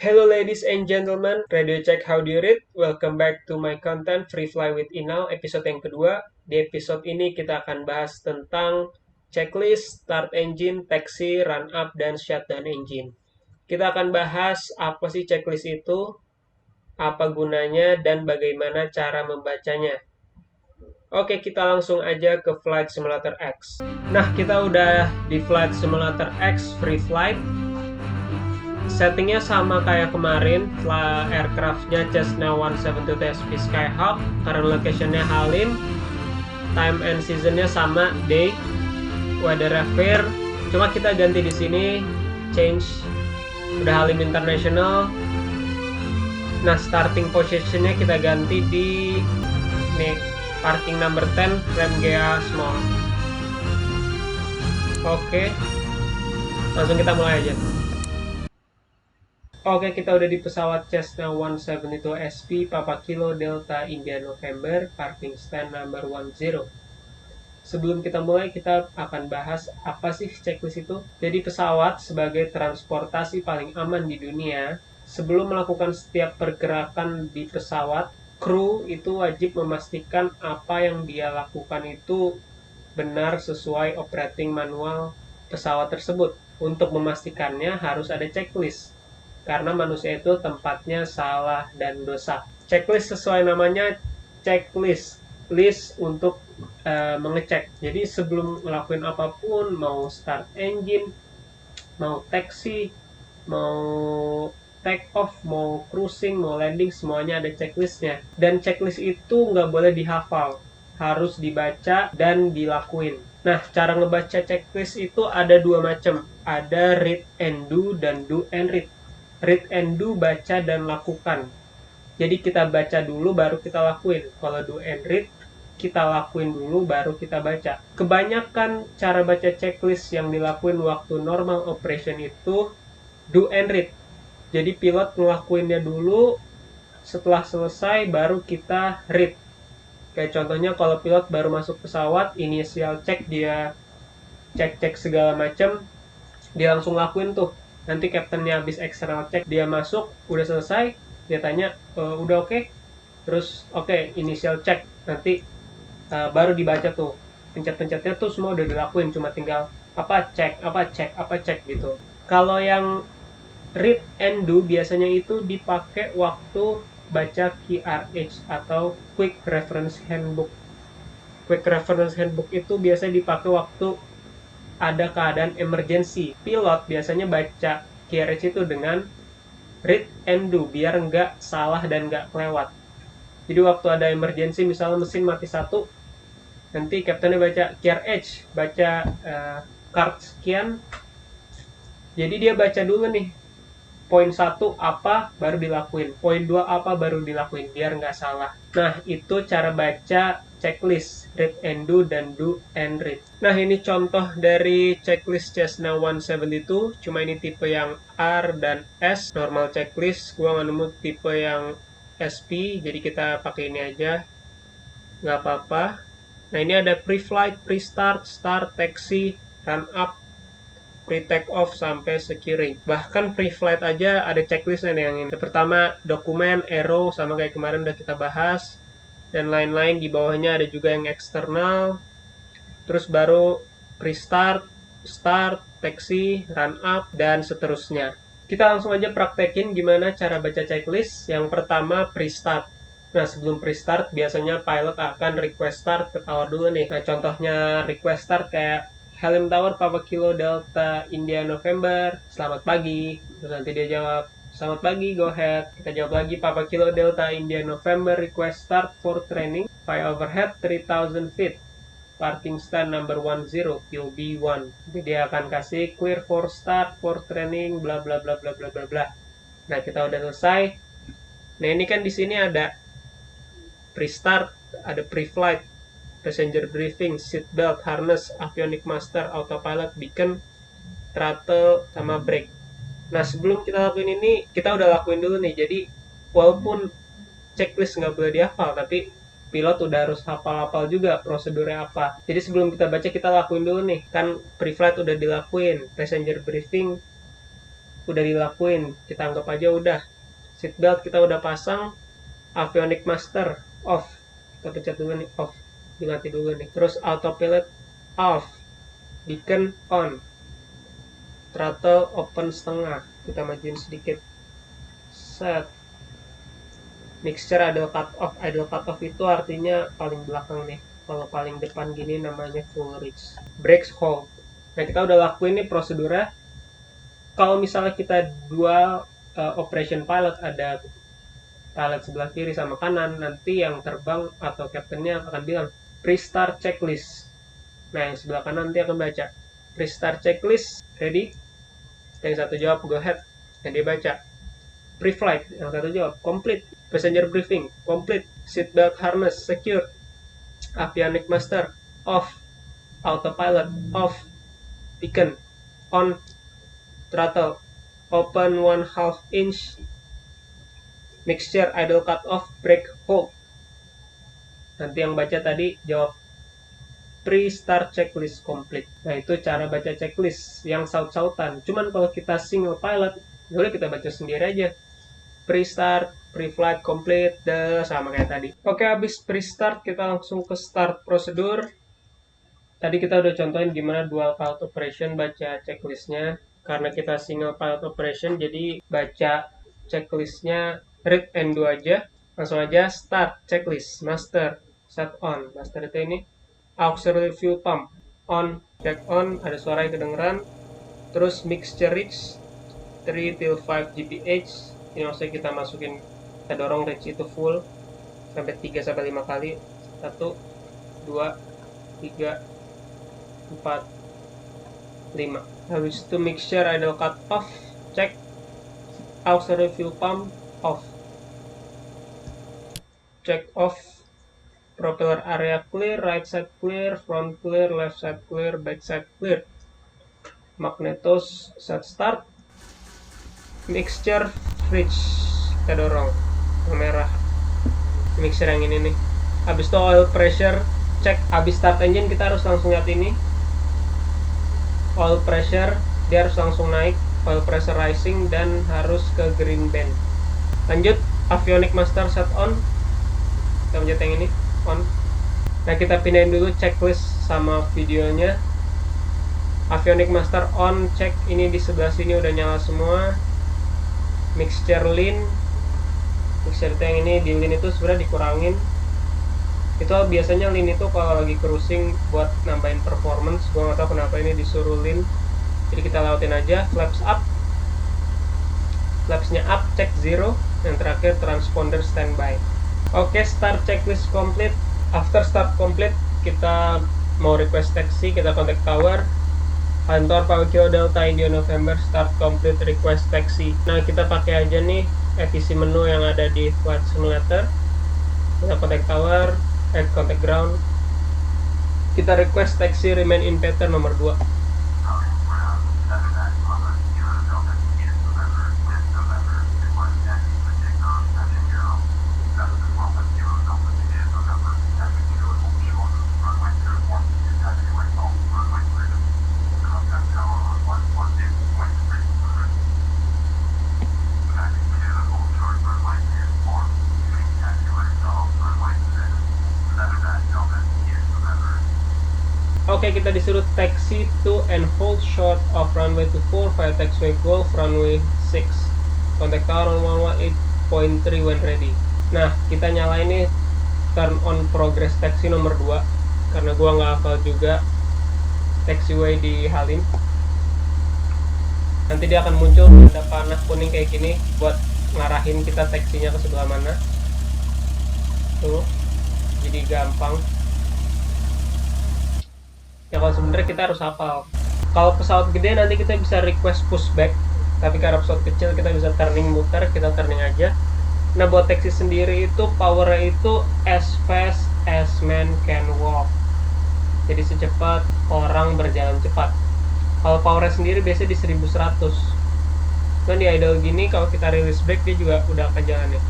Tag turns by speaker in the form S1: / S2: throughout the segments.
S1: Hello ladies and gentlemen, Radio Check How Do You Read? Welcome back to my content Free Fly with Inal, episode yang kedua. Di episode ini kita akan bahas tentang checklist, start engine, taxi, run up, dan shutdown engine. Kita akan bahas apa sih checklist itu, apa gunanya, dan bagaimana cara membacanya. Oke, kita langsung aja ke Flight Simulator X. Nah, kita udah di Flight Simulator X Free Flight. Settingnya sama kayak kemarin, aircraftnya Cessna 172 TSP Skyhawk, current locationnya Halim, time and seasonnya sama day, weather fair, cuma kita ganti di sini, change, udah Halim International. Nah, starting positionnya kita ganti di nih, parking number 10, rem GA small. Oke, langsung kita mulai aja. Oke, kita udah di pesawat Cessna 172 SP Papa Kilo Delta India November, parking stand number 10. Sebelum kita mulai, kita akan bahas apa sih checklist itu. Jadi pesawat sebagai transportasi paling aman di dunia, sebelum melakukan setiap pergerakan di pesawat, kru itu wajib memastikan apa yang dia lakukan itu benar sesuai operating manual pesawat tersebut. Untuk memastikannya harus ada checklist. Karena manusia itu tempatnya salah dan dosa. Checklist sesuai namanya checklist, list untuk mengecek. Jadi sebelum ngelakuin apapun, mau start engine, mau taxi, mau take off, mau cruising, mau landing, semuanya ada checklistnya. Dan checklist itu nggak boleh dihafal, harus dibaca dan dilakuin. Nah, cara ngebaca checklist itu ada dua macam. Ada read and do dan do and read. Read and do, baca dan lakukan. Jadi kita baca dulu baru kita lakuin. Kalau do and read, kita lakuin dulu baru kita baca. Kebanyakan cara baca checklist yang dilakuin waktu normal operation itu do and read. Jadi pilot ngelakuinnya dulu, setelah selesai baru kita read. Kayak contohnya kalau pilot baru masuk pesawat, initial check, dia cek-cek segala macam, dia langsung lakuin tuh. Nanti kaptennya habis external check, dia masuk, udah selesai, dia tanya, udah oke? Terus oke, initial check, nanti baru dibaca tuh. Pencet-pencetnya tuh semua udah dilakuin, cuma tinggal apa cek gitu. Kalau yang read and do biasanya itu dipakai waktu baca QRH atau Quick Reference Handbook. Quick Reference Handbook itu biasanya dipakai waktu ada keadaan emergency. Pilot biasanya baca QRH itu dengan read and do, biar nggak salah dan nggak kelewat. Jadi waktu ada emergency, misalnya mesin mati satu, nanti kaptennya baca QRH, baca card sekian. Jadi dia baca dulu nih, poin 1 apa baru dilakuin, poin 2 apa baru dilakuin, biar nggak salah. Nah, itu cara baca checklist, read and do dan do and read. Nah, ini contoh dari checklist Cessna 172, cuma ini tipe yang R dan S, normal checklist. Gua nggak nemu tipe yang SP, jadi kita pakai ini aja, nggak apa-apa. Nah, ini ada pre-flight, pre-start, start, taxi, run up, pre-take off sampai securing. Bahkan pre-flight aja ada checklistnya nih yang ini. Pertama, dokumen, aero, sama kayak kemarin udah kita bahas. Dan lain-lain, di bawahnya ada juga yang eksternal. Terus baru pre-start, start, taxi, run up, dan seterusnya. Kita langsung aja praktekin gimana cara baca checklist. Yang pertama, pre-start. Nah, sebelum pre-start, biasanya pilot akan request start ke tower dulu nih. Nah, contohnya request start kayak Halim Tower Papa Kilo Delta India November, selamat pagi. Terus nanti dia jawab, selamat pagi, go ahead. Kita jawab lagi, Papa Kilo Delta India November, request start for training, fly overhead 3000 feet, parking stand number 10, QB 1. Jadi dia akan kasih clear for start, for training, bla bla bla bla bla bla bla. Nah, kita udah selesai. Nah, ini kan di sini ada pre-start, ada pre-flight, passenger briefing, seatbelt, harness, avionic master, autopilot, beacon, throttle, sama brake. Nah, sebelum kita lakuin ini, kita udah lakuin dulu nih. Jadi, walaupun checklist nggak boleh dihafal, tapi pilot udah harus hafal-hafal juga prosedurnya apa. Jadi sebelum kita baca, kita lakuin dulu nih. Kan pre-flight udah dilakuin, passenger briefing udah dilakuin, kita anggap aja udah. Seatbelt kita udah pasang, avionics master off, kita pencet dulu nih, off, diganti dulu nih. Terus autopilot off, beacon on, throttle open setengah, kita majuin sedikit, set. Mixture idle cut off itu artinya paling belakang nih, kalau paling depan gini namanya full reach. Brakes hold. Nah, kita udah lakuin nih prosedurnya. Kalau misalnya kita dual operation pilot, ada pilot sebelah kiri sama kanan, nanti yang terbang atau captainnya akan bilang pre-start checklist. Nah, yang sebelah kanan nanti akan baca pre-start checklist, ready? Yang satu jawab go ahead, yang dia baca pre-flight, yang satu jawab complete, passenger briefing complete, seatbelt harness secure, avionics master off, autopilot off, beacon on, throttle open 1/2 inch, mixture idle cut off, brake hold. Nanti yang baca tadi jawab pre-start checklist complete. Nah, itu cara baca checklist yang saut-sautan. Cuman kalau kita single pilot, boleh kita baca sendiri aja. Pre-start, pre-flight complete, sama kayak tadi. Oke, habis pre-start kita langsung ke start prosedur. Tadi kita udah contohin gimana dual pilot operation baca checklistnya. Karena kita single pilot operation, jadi baca checklistnya read and do aja. Langsung aja start checklist, master, set on. Master itu ini auxiliary fuel pump on, check on, ada suara yang kedengeran. Terus mixture reach 3 till 5 GPH. Ini maksudnya kita masukin, kita dorong reach itu full sampai 3-5 kali. 1, 2, 3, 4, 5. Habis itu mixture idle cut off, check, auxiliary fuel pump off, check off, propeller area clear, right side clear, front clear, left side clear, back side clear. Magnetos set start, mixture reach, kita dorong yang merah, mixture yang ini nih. Habis itu oil pressure check. Habis start engine kita harus langsung lihat ini oil pressure, dia harus langsung naik, oil pressure rising, dan harus ke green band. Lanjut avionics master set on, kita pencet yang ini on. Nah, kita pindahin dulu checklist sama videonya. Avionics master on, cek, ini di sebelah sini udah nyala semua. Mixture lean, mixture itu yang ini, di lean itu sebenarnya dikurangin. Itu biasanya lean itu kalau lagi cruising buat nambahin performance. Gua nggak tahu kenapa ini disuruh lean, jadi kita lautin aja. Flaps up, flapsnya up, check 0. Yang terakhir transponder standby. Oke, start checklist complete. After start complete, kita mau request taxi, kita contact tower. Kantor Papa Kilo Delta India November, start complete, request taxi. Nah, kita pakai aja nih ATC menu yang ada di Flight Simulator. Kita contact tower, contact ground. Kita request taxi remain in pattern nomor 2. Oke, kita disuruh taxi to and hold short of runway 24 via taxiway Golf runway 6. Contact tower on 118.3 when ready. Nah, kita nyalain nih turn on progress taxi nomor 2 karena gua nggak hafal juga taxiway di Halim. Nanti dia akan muncul tanda panah kuning kayak gini buat ngarahin kita taxinya ke sebelah mana. Tuh, jadi gampang. Ya, kalau sebenarnya kita harus hafal. Kalau pesawat gede nanti kita bisa request pushback, tapi karena pesawat kecil kita bisa turning muter, kita turning aja. Nah, buat taxi sendiri itu powernya itu as fast as man can walk, jadi secepat orang berjalan cepat. Kalau powernya sendiri biasanya di 1100. Kan di idle gini kalau kita release brake dia juga udah akan jalan ya.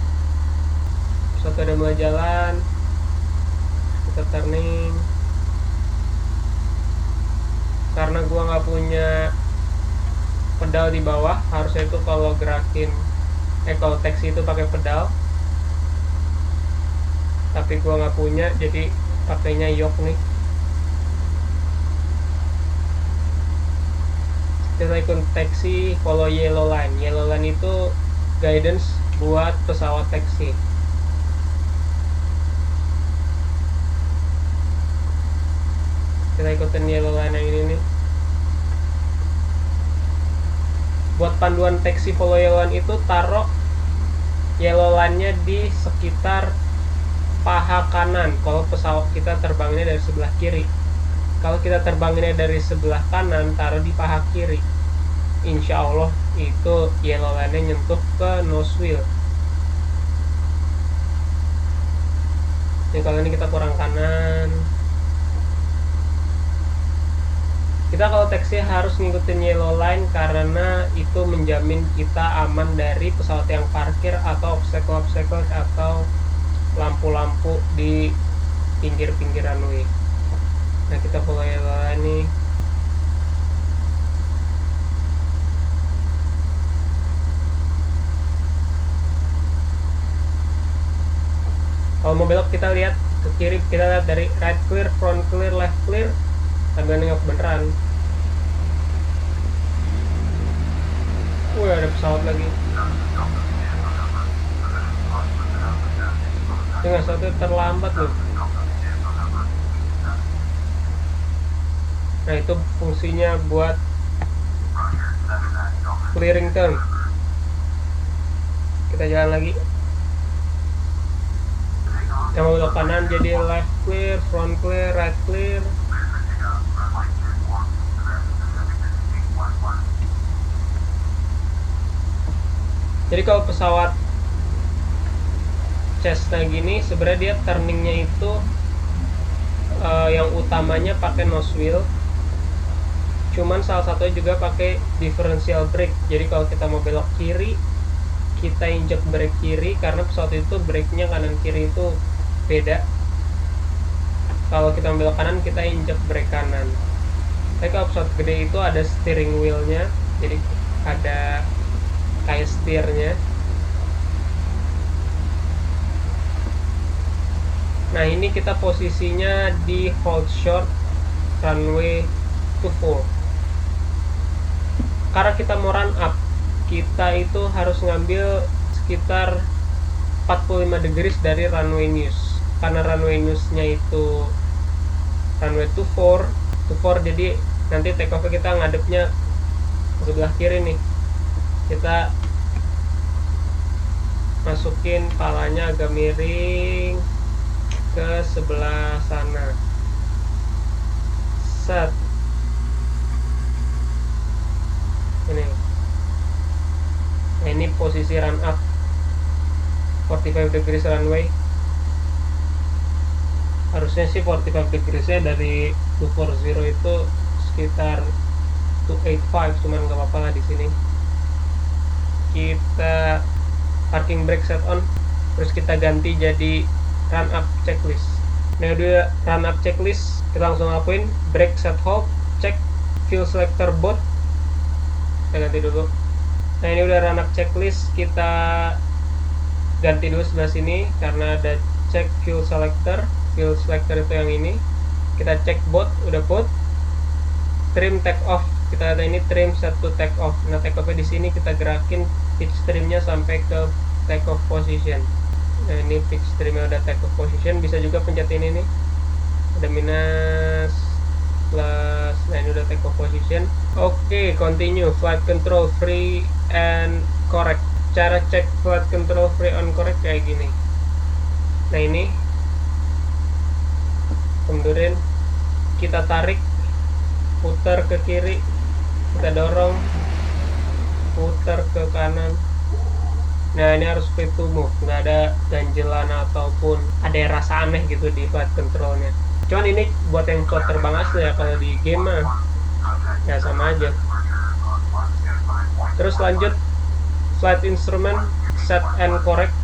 S1: Pesawat udah mulai jalan, kita turning. Karena gua nggak punya pedal di bawah. Harusnya itu kalau kalau taxi itu pakai pedal, tapi gua nggak punya, jadi pakainya yoke nih. Kita ikut taxi, follow yellow line. Yellow line itu guidance buat pesawat taxi. Kita ikutin yellow line yang ini nih. Buat panduan taxi follow yellow line itu taruh yellow line-nya di sekitar paha kanan kalau pesawat kita terbangnya dari sebelah kiri. Kalau kita terbangnya dari sebelah kanan, taruh di paha kiri. Insya Allah itu yellow line-nya nyentuh ke nose wheel. Jadi kalau ini kita kurang kanan. Kita kalau taxi harus ngikutin yellow line karena itu menjamin kita aman dari pesawat yang parkir atau obstacle atau lampu-lampu di pinggir-pinggir runway. Nah, kita follow yellow line nih. Kalau mau belok kita lihat ke kiri, kita lihat dari right clear, front clear, left clear, sambil nengok beneran. Wih, ada pesawat lagi. Dengan satu terlambat loh. Nah, itu fungsinya buat clearing turn. Kita jalan lagi. Kita mau belok kanan jadi left clear, front clear, right clear. Jadi kalau pesawat Cessna gini sebenarnya dia turningnya itu yang utamanya pakai nose wheel, cuman salah satunya juga pakai differential brake. Jadi kalau kita mau belok kiri, kita injek brake kiri karena pesawat itu brake-nya kanan kiri itu beda. Kalau kita belok kanan, kita injek brake kanan. Tapi kalau pesawat gede itu ada steering wheel-nya, jadi ada kayak setirnya. Nah, ini kita posisinya di hold short runway 24. Karena kita mau run up, kita itu harus ngambil sekitar 45 degrees dari runway news. Karena runway newsnya itu runway 24, jadi nanti take off kita ngadepnya sebelah kiri nih. Kita masukin palanya agak miring ke sebelah sana. Set. Ini. Nah, ini posisi run up 45 degrees runway. Harusnya sih 45 degreesnya dari 240 itu sekitar 285, cuman nggak apa-apa lah di sini. Kita parking brake set on, terus kita ganti jadi run up checklist. Nah, udah run up checklist, kita langsung lakuin brake set hold, check fuel selector both. Kita ganti dulu. Nah, ini udah run up checklist, kita ganti dulu sebelah sini karena ada check fuel selector. Fuel selector itu yang ini. Kita cek both, udah both. Trim take off, kita ada ini trim set to take off. Nah, take off di sini kita gerakin pitch trimnya sampai ke take off position. Nah, ini pitch trimnya udah take off position. Bisa juga pencet ini nih, ada minus plus. Nah, ini udah take off position. Oke, continue flight control free and correct. Cara cek flight control free and correct kayak gini. Nah, ini mundurin, kita tarik, putar ke kiri, kita dorong, putar ke kanan. Nah, ini harus split to move, nggak ada ganjelan ataupun ada rasa aneh gitu di flight controlnya. Cuman ini buat yang pesawat terbang asli ya, kalau di game mah ya sama aja. Terus lanjut flight instrument set and correct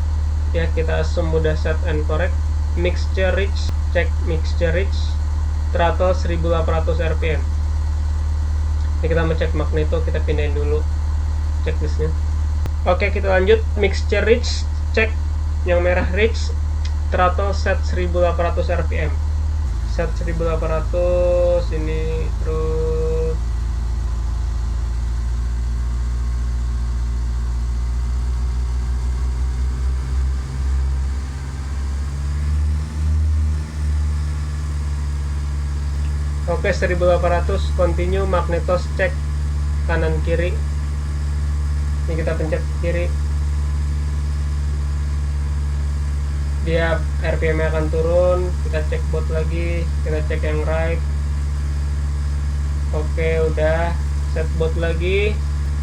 S1: ya, kita semudah set and correct. Mixture reach, cek mixture reach, throttle 1800 rpm. Ini kita mau cek magneto, kita pindahin dulu checklistnya. Oke, kita lanjut. Mixture reach, cek yang merah reach, throttle set 1800 rpm. Set 1800 ini, terus oke, 1800. Continue magnetos, cek kanan kiri. Ini kita pencet kiri, dia RPM nya akan turun. Kita cek bot lagi, kita cek yang right. Oke, udah set bot lagi.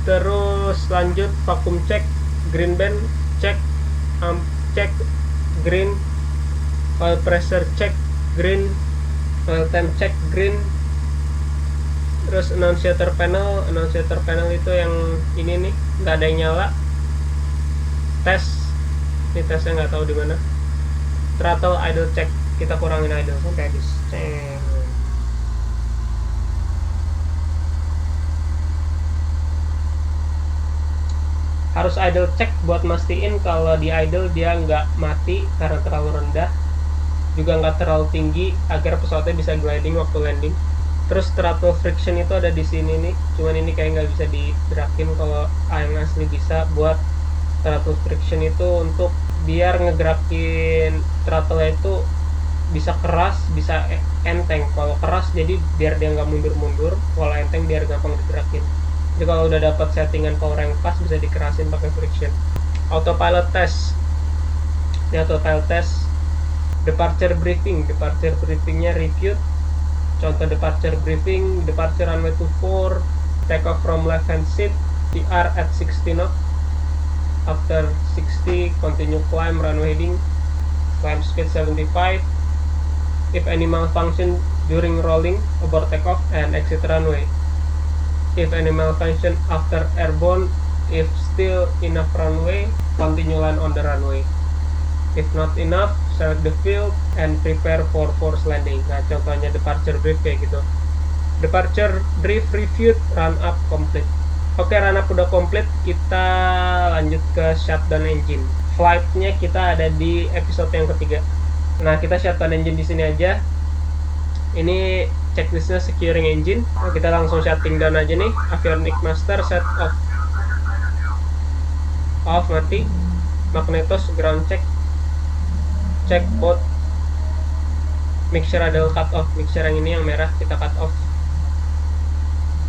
S1: Terus lanjut vacuum check, green band cek, cek green, oil pressure check green, oil temp check green. Terus annunciator panel itu yang ini nih, nggak ada yang nyala. Tes, ini tesnya nggak tahu di mana. Throttle idle check, kita kurangin idle sampai habis. Harus idle check buat mastiin kalau di idle dia nggak mati karena terlalu rendah, juga nggak terlalu tinggi agar pesawatnya bisa gliding waktu landing. Terus throttle friction itu ada di sini nih, cuman ini kayak nggak bisa digerakin. Kalau yang asli bisa. Buat throttle friction itu untuk biar ngegerakin throttle itu bisa keras, bisa enteng. Kalau keras jadi biar dia nggak mundur-mundur, kalau enteng biar gampang digerakin. Jadi kalau udah dapat settingan power yang pas, bisa dikerasin pakai friction. Autopilot test, ini autopilot test. Departure briefingnya reviewed. Contoh departure briefing: departure runway 24, take off from left hand seat, PR at 60 knot. After 60, continue climb runway heading, climb speed 75. If any malfunction during rolling, abort takeoff and exit runway. If any malfunction after airborne, if still enough runway, continue land on the runway. If not enough, select the field and prepare for force landing. Nah, contohnya departure brief kayak gitu. Departure brief reviewed, run up complete. Oke, run up udah komplit. Kita lanjut ke shutdown engine. Flightnya kita ada di episode yang ketiga. Nah, kita shutdown engine di sini aja. Ini checklistnya securing engine. Nah, kita langsung shutting down aja nih. Avionics master set off. Off, mati. Magnetos ground check. Cek bot. Mixture ada cut off. Mixture yang ini yang merah kita cut off.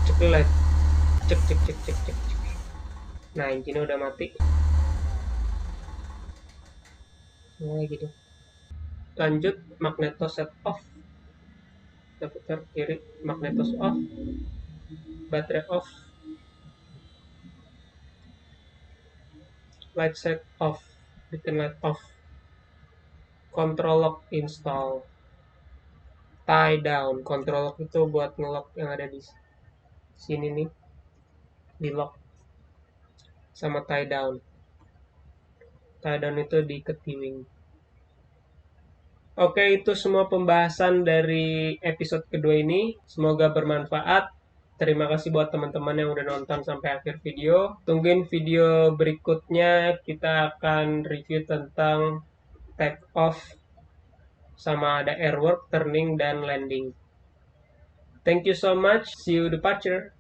S1: Cek light. Cek. Nah, engine udah mati. Nah, gitu. Lanjut magnetos set off. Kita putar kiri, magnetos off. Baterai off. Light set off. Bikin light off. Control lock install. Tie down. Control lock itu buat ngelock yang ada di sini nih, di lock. Sama tie down. Tie down itu diikat di wing. Oke, itu semua pembahasan dari episode kedua ini. Semoga bermanfaat. Terima kasih buat teman-teman yang udah nonton sampai akhir video. Tungguin video berikutnya, kita akan review tentang take off, sama ada airwork, turning, dan landing. Thank you so much. See you departure.